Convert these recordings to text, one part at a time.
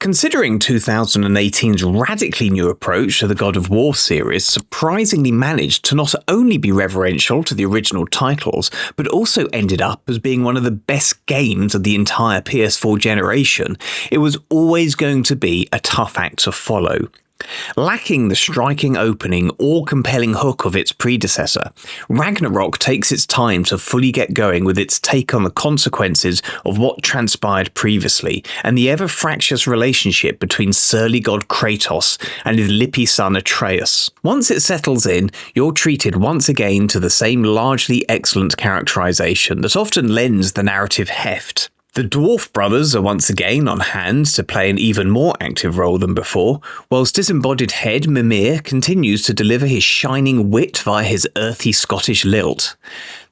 Considering 2018's radically new approach to the God of War series surprisingly managed to not only be reverential to the original titles, but also ended up as being one of the best games of the entire PS4 generation, it was always going to be a tough act to follow. Lacking the striking opening or compelling hook of its predecessor, Ragnarok takes its time to fully get going with its take on the consequences of what transpired previously and the ever-fractious relationship between surly god Kratos and his lippy son Atreus. Once it settles in, you're treated once again to the same largely excellent characterization that often lends the narrative heft. The dwarf brothers are once again on hand to play an even more active role than before, whilst disembodied head Mimir continues to deliver his shining wit via his earthy Scottish lilt.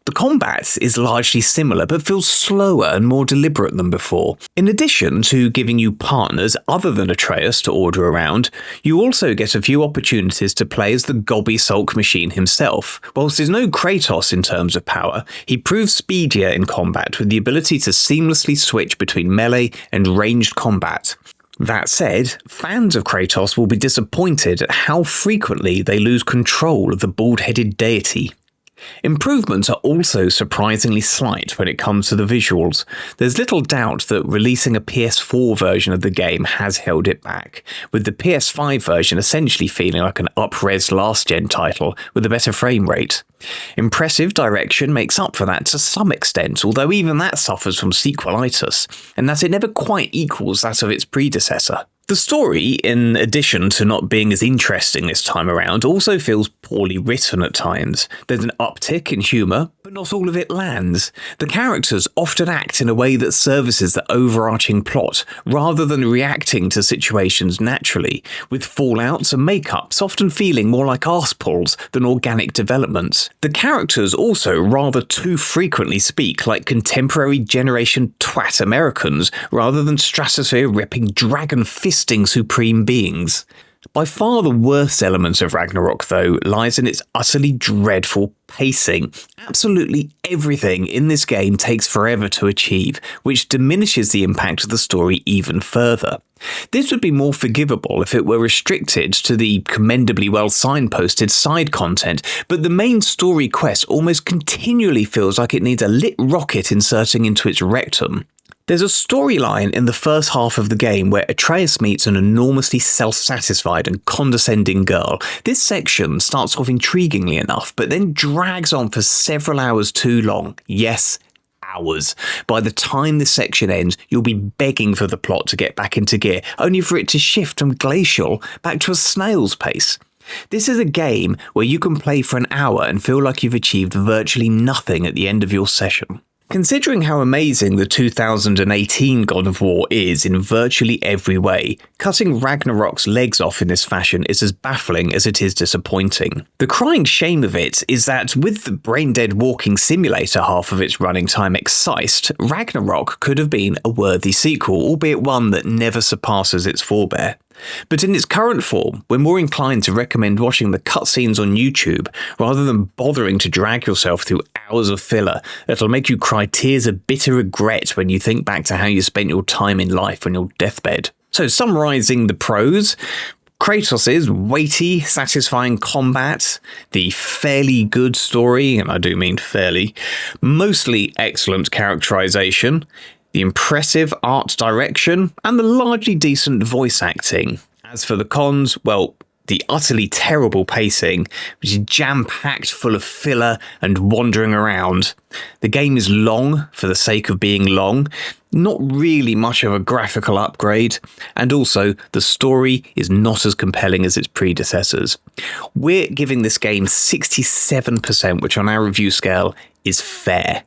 The combat is largely similar, but feels slower and more deliberate than before. In addition to giving you partners other than Atreus to order around, you also get a few opportunities to play as the gobby sulk machine himself. Whilst there's no Kratos in terms of power, he proves speedier in combat with the ability to seamlessly switch between melee and ranged combat. That said, fans of Kratos will be disappointed at how frequently they lose control of the bald-headed deity. Improvements are also surprisingly slight when it comes to the visuals. There's little doubt that releasing a PS4 version of the game has held it back, with the PS5 version essentially feeling like an up-res last-gen title with a better frame rate. Impressive direction makes up for that to some extent, although even that suffers from sequelitis, and that it never quite equals that of its predecessor. The story, in addition to not being as interesting this time around, also feels poorly written at times. There's an uptick in humour, but not all of it lands. The characters often act in a way that services the overarching plot, rather than reacting to situations naturally, with fallouts and makeups often feeling more like arse-pulls than organic developments. The characters also rather too frequently speak like contemporary generation twat Americans, rather than stratosphere-ripping dragon-fisting supreme beings. By far the worst element of Ragnarok, though, lies in its utterly dreadful pacing. Absolutely everything in this game takes forever to achieve, which diminishes the impact of the story even further. This would be more forgivable if it were restricted to the commendably well signposted side content, but the main story quest almost continually feels like it needs a lit rocket inserting into its rectum. There's a storyline in the first half of the game where Atreus meets an enormously self-satisfied and condescending girl. This section starts off intriguingly enough, but then drags on for several hours too long. Yes, hours. By the time this section ends, you'll be begging for the plot to get back into gear, only for it to shift from glacial back to a snail's pace. This is a game where you can play for an hour and feel like you've achieved virtually nothing at the end of your session. Considering how amazing the 2018 God of War is in virtually every way, cutting Ragnarok's legs off in this fashion is as baffling as it is disappointing. The crying shame of it is that with the brain-dead walking simulator half of its running time excised, Ragnarok could have been a worthy sequel, albeit one that never surpasses its forebear. But in its current form, we're more inclined to recommend watching the cutscenes on YouTube rather than bothering to drag yourself through hours of filler that'll make you cry tears of bitter regret when you think back to how you spent your time in life on your deathbed. So summarising the pros: Kratos' weighty, satisfying combat, the fairly good story, and I do mean fairly, mostly excellent characterization, the impressive art direction, and the largely decent voice acting. As for the cons, well, the utterly terrible pacing, which is jam-packed full of filler and wandering around. The game is long for the sake of being long, not really much of a graphical upgrade, and also the story is not as compelling as its predecessors. We're giving this game 67%, which on our review scale is fair.